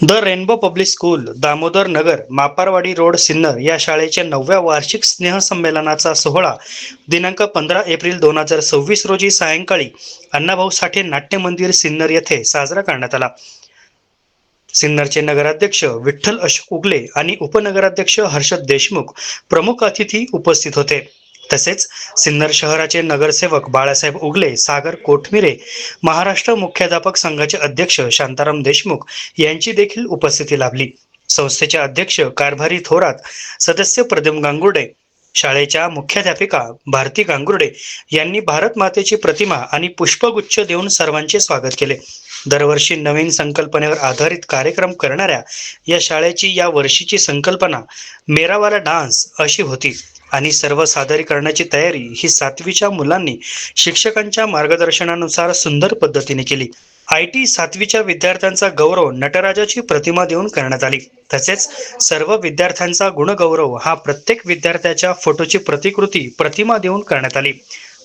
The rainbow public school, Damodar Nagar, Maparwadi road, Sinnar या शाळेच्या 9व्या वार्षिक स्नेहसंमेलनाचा सोहळा दिनांक 15 एप्रिल 2026 रोजी सायंकाळी अण्णाभाऊ साठे नाट्य मंदिर सिन्नर येथे साजरा करण्यात आला. सिन्नरचे नगराध्यक्ष विठ्ठल अशोक उगले आणि उपनगराध्यक्ष हर्षद देशमुख प्रमुख अतिथी उपस्थित होते. तसेच सिन्नर शहराचे नगरसेवक बाळासाहेब उगले, सागर कोठमिरे, महाराष्ट्र मुख्याध्यापक संघाचे अध्यक्ष शांताराम देशमुख यांची देखील उपस्थिती लाभली. संस्थेचे अध्यक्ष कारभारी थोरात, सदस्य प्रद्युम्न गांगुर्डे, शाळेच्या मुख्याध्यापिका भारती गांगुर्डे यांनी भारत मातेची प्रतिमा आणि पुष्पगुच्छ देऊन सर्वांचे स्वागत केले. दरवर्षी नवीन संकल्पनेवर आधारित कार्यक्रम करणाऱ्या या शाळेची या वर्षीची संकल्पना मेरावाला डान्स अशी होती आणि सर्व सादरीकरणाची तयारी ही 7वीच्या मुलांनी शिक्षकांच्या मार्गदर्शनानुसार सुंदर पद्धतीने केली. IT 7वीच्या विद्यार्थ्यांचा गौरव नटराजाची प्रतिमा देऊन करण्यात आली. तसेच सर्व विद्यार्थ्यांचा गुणगौरव हा प्रत्येक विद्यार्थ्याच्या फोटोची प्रतिकृती प्रतिमा देऊन करण्यात आली.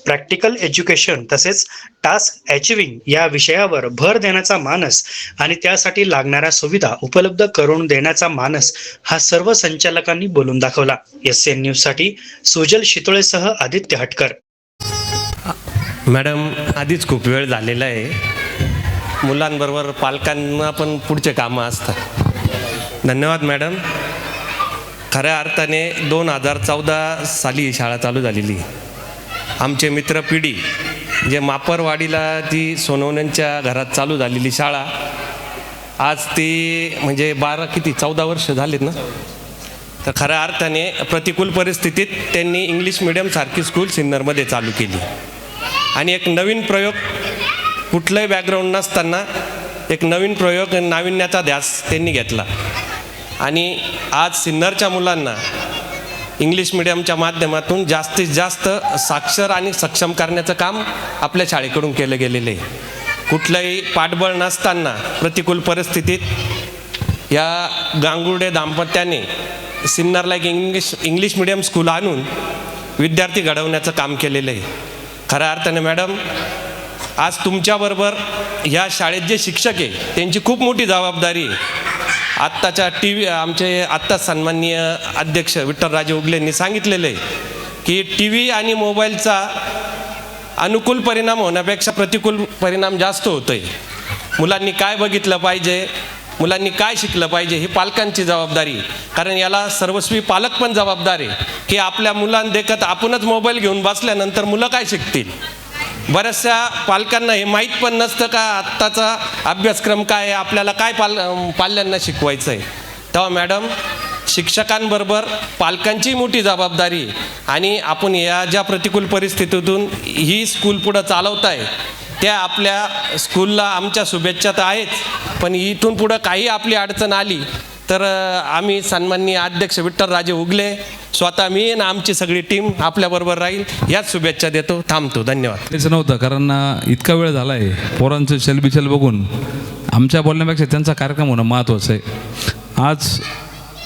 प्रॅक्टिकल एज्युकेशन तसेच टास्क अचिव्हिंग या विषयावर भर देण्याचा मानस आणि त्यासाठी लागणाऱ्या सुविधा उपलब्ध करून देण्याचा मानस हा सर्व संचालकांनी बोलून दाखवला. SN न्यूज साठी सुजल शितोळेसह आदित्य हटकर. मॅडम, आधीच खूप वेळ झालेला आहे. मुलांबरोबर पालकांना पण पुढचे कामं असतात. धन्यवाद मॅडम. खऱ्या अर्थाने 2014 साली ही शाळा चालू झालेली. आमचे मित्र पिढी जे मापरवाडीला ती सोनवण्यांच्या घरात चालू झालेली शाळा, आज ती म्हणजे 14 वर्ष झालेत ना. तर खऱ्या अर्थाने प्रतिकूल परिस्थितीत त्यांनी इंग्लिश मिडियम सारखी स्कूल सिन्नरमध्ये चालू केली आणि एक नवीन प्रयोग, कुठलंही बॅकग्राऊंड नसताना एक नवीन प्रयोग, नाविन्याचा ध्यास त्यांनी घेतला आणि आज सिन्नरच्या मुलांना इंग्लिश मिडियमच्या माध्यमातून जास्तीत जास्त साक्षर आणि सक्षम करण्याचं काम आपल्या शाळेकडून केलं गेलेलं आहे. कुठलंही पाठबळ नसताना प्रतिकूल परिस्थितीत या गांगुर्डे दाम्पत्याने सिन्नरला एक इंग्लिश मिडियम स्कूल आणून विद्यार्थी घडवण्याचं काम केलेलं आहे. खऱ्या अर्थाने मॅडम, आज तुमच्याबरोबर ह्या शाळेत जे शिक्षक आहे त्यांची खूप मोठी जबाबदारी आहे. आत्ताच्या आमचे आत्ताच सन्माननीय अध्यक्ष विठ्ठलराजे उगलेंनी सांगितलेलं आहे की TV आणि मोबाईलचा अनुकूल परिणाम होण्यापेक्षा प्रतिकूल परिणाम जास्त होतो आहे. मुलांनी काय बघितलं पाहिजे, मुलांनी काय शिकलं पाहिजे ही पालकांची जबाबदारी. कारण याला सर्वस्वी पालक पण जबाबदार आहे की आपल्या मुलांदेखत आपणच मोबाईल घेऊन बसल्यानंतर मुलं काय शिकतील. बऱ्याचशा पालकांना हे माहीत पण नसतं का आत्ताचा अभ्यासक्रम काय आहे, आपल्याला काय पाल्यांना शिकवायचं आहे. तेव्हा मॅडम, शिक्षकांबरोबर पालकांची मोठी जबाबदारी आणि आपण या ज्या प्रतिकूल परिस्थितीतून ही स्कूल पुढं चालवत आहे त्या आपल्या स्कूलला आमच्या शुभेच्छा तर आहेच, पण इथून पुढं काही आपली अडचण आली तर आम्ही सन्माननीय अध्यक्ष विठ्ठलराजे उगले, स्वतः मी आणि आमची सगळी टीम आपल्याबरोबर राहील याच शुभेच्छा देतो. थांबतो. धन्यवाद. तेच नव्हतं, कारण इतका वेळ झाला आहे. पोरांचं चलबिचल बघून आमच्या बोलण्यापेक्षा त्यांचा कार्यक्रम होणं महत्त्वाचं आहे. आज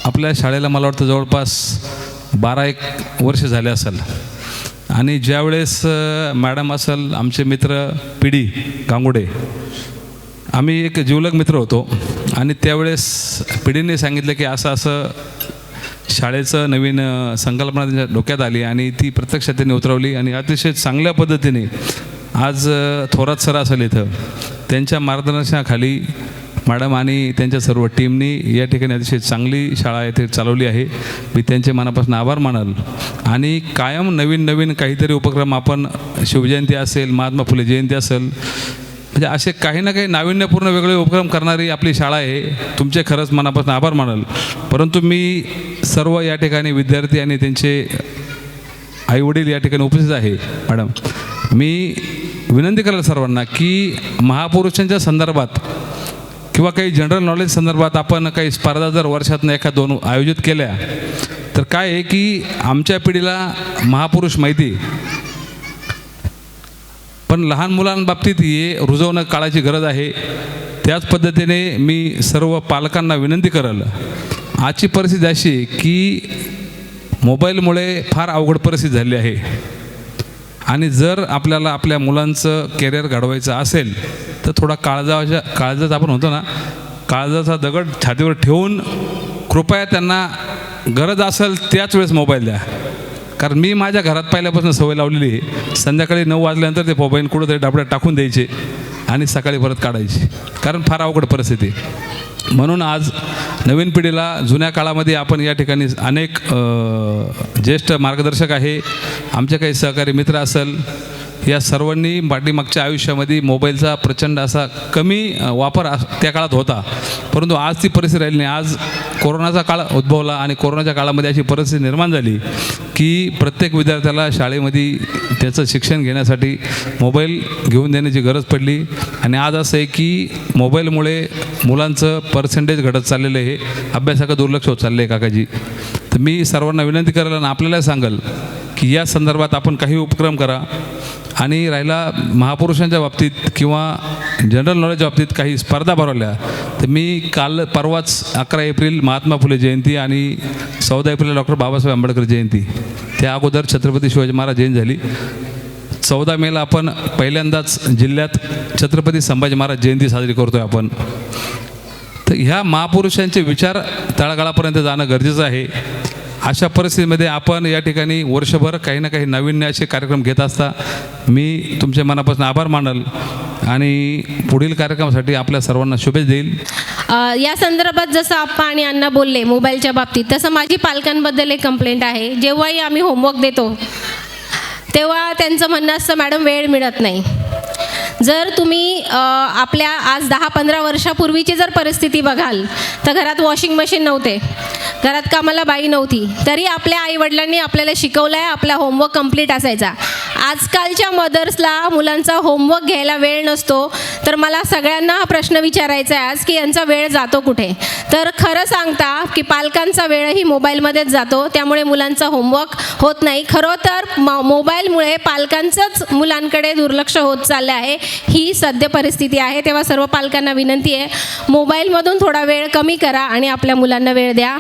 आपल्या शाळेला मला वाटतं जवळपास 12-1 वर्ष झाले असेल आणि ज्यावेळेस मॅडम असेल, आमचे मित्र पिढी गांगुडे, आम्ही एक जिवलग मित्र होतो आणि त्यावेळेस पिढीने सांगितलं की असं असं शाळेचं नवीन संकल्पना त्यांच्या डोक्यात आली आणि ती प्रत्यक्षात त्यांनी उतरवली आणि अतिशय चांगल्या पद्धतीने आज थोरात सर असेल इथं, त्यांच्या मार्गदर्शनाखाली मॅडम आणि त्यांच्या सर्व टीमनी या ठिकाणी अतिशय चांगली शाळा येथे चालवली आहे. मी त्यांचे मनापासून आभार मानल आणि कायम नवीन नवीन काहीतरी उपक्रम, आपण शिवजयंती असेल, महात्मा फुले जयंती असेल, म्हणजे असे काही ना काही नाविन्यपूर्ण वेगळे उपक्रम करणारी आपली शाळा आहे. तुमचे खरंच मनापासून आभार मानल. परंतु मी सर्व या ठिकाणी विद्यार्थी आणि त्यांचे आईवडील या ठिकाणी उपस्थित आहे. मॅडम, मी विनंती करेल सर्वांना की महापुरुषांच्या संदर्भात किंवा काही जनरल नॉलेज संदर्भात आपण काही स्पर्धा जर वर्षातनं 1-2 आयोजित केल्या तर काय आहे की आमच्या पिढीला महापुरुष माहिती, पण लहान मुलांबाबतीत हे रुजवणं काळाची गरज आहे. त्याच पद्धतीने मी सर्व पालकांना विनंती करेल. आजची परिस्थिती अशी की मोबाईलमुळे फार अवघड परिस्थिती झाली आहे आणि जर आपल्याला आपल्या मुलांचं कॅरियर घडवायचं असेल तर थोडा काळजाचा आपण होतो ना, काळजाचा दगड छातीवर ठेवून कृपया त्यांना गरज असेल त्याच वेळेस मोबाईल द्या. कारण मी माझ्या घरात पहिल्यापासून सवय लावलेली आहे, संध्याकाळी 9 वाजल्यानंतर ते मोबाईल कुठंतरी डबड्यात टाकून द्यायचे आणि सकाळी परत काढायचे, कारण फार अवघड परिस्थिती आहे. म्हणून आज नवीन पिढीला जुन्या काळामध्ये आपण या ठिकाणी अनेक ज्येष्ठ मार्गदर्शक आहे, आमचे काही सहकारी मित्र असेल, या सर्वांनी पाठीमागच्या आयुष्यामध्ये मोबाईलचा प्रचंड असा कमी वापर त्या काळात होता, परंतु आज ती परिस्थिती राहिली नाही. आज कोरोनाचा काळ उद्भवला आणि कोरोनाच्या काळामध्ये अशी परिस्थिती निर्माण झाली की प्रत्येक विद्यार्थ्याला शाळेमध्ये त्याचं शिक्षण घेण्यासाठी मोबाईल घेऊन देण्याची गरज पडली. आणि आज असं आहे की मोबाईलमुळे मुलांचं पर्सेंटेज घटत चाललेलं आहे, अभ्यासाकडे दुर्लक्ष होत चाललं आहे काकाजी. तर मी सर्वांना विनंती करायला आणि आपल्याला सांगाल की या संदर्भात आपण काही उपक्रम करा. आणि राहिला महापुरुषांच्या बाबतीत किंवा जनरल नॉलेजच्या बाबतीत काही स्पर्धा भरवल्या, तर मी परवाच 11 एप्रिल महात्मा फुले जयंती आणि 14 एप्रिल डॉक्टर बाबासाहेब आंबेडकर जयंती, त्या अगोदर छत्रपती शिवाजी महाराज जयंती झाली. 14 मेला आपण पहिल्यांदाच जिल्ह्यात छत्रपती संभाजी महाराज जयंती साजरी करतो आहे आपण. तर ह्या महापुरुषांचे विचार तळागाळापर्यंत जाणं गरजेचं आहे. अशा परिस्थितीमध्ये आपण या ठिकाणी वर्षभर काही ना काही नाविन्याचे कार्यक्रम घेत असता. मी तुमच्या मनापासून आभार मानल आणि पुढील कार्यक्रमासाठी आपल्या सर्वांना शुभेच्छा देईल. या संदर्भात जसं आप्पा आणि अण्णा बोलले मोबाईलच्या बाबतीत, तसं माझी पालकांबद्दल एक कंप्लेंट आहे. जेव्हाही आम्ही होमवर्क देतो तेव्हा त्यांचं म्हणणं असतं, मॅडम वेळ मिळत नाही. जर तुम्ही आपल्या आज 10-15 वर्षापूर्वीची जर परिस्थिती बघाल तर घरात वॉशिंग मशीन नव्हते, घरात कामाला बाई नव्हती, तरी आपल्या आईवडिलांनी आपल्याला शिकवलं आहे, आपला होमवर्क कंप्लीट असायचा. आजकालच्या मदर्सला मुलांचा होमवर्क घ्यायला वेळ नसतो. तर मला सगळ्यांना हा प्रश्न विचारायचा आहे आज की यांचा वेळ जातो कुठे. तर खरं सांगता की पालकांचा वेळही मोबाईलमध्येच जातो, त्यामुळे मुलांचा होमवर्क होत नाही. खरं तर मोबाईलमुळे पालकांचंच मुलांकडे दुर्लक्ष होत चाललं आहे, ही सद्य परिस्थिती आहे. तेव्हा सर्व पालकांना विनंती आहे, मोबाईलमधून थोडा वेळ कमी करा आणि आपल्या मुलांना वेळ द्या.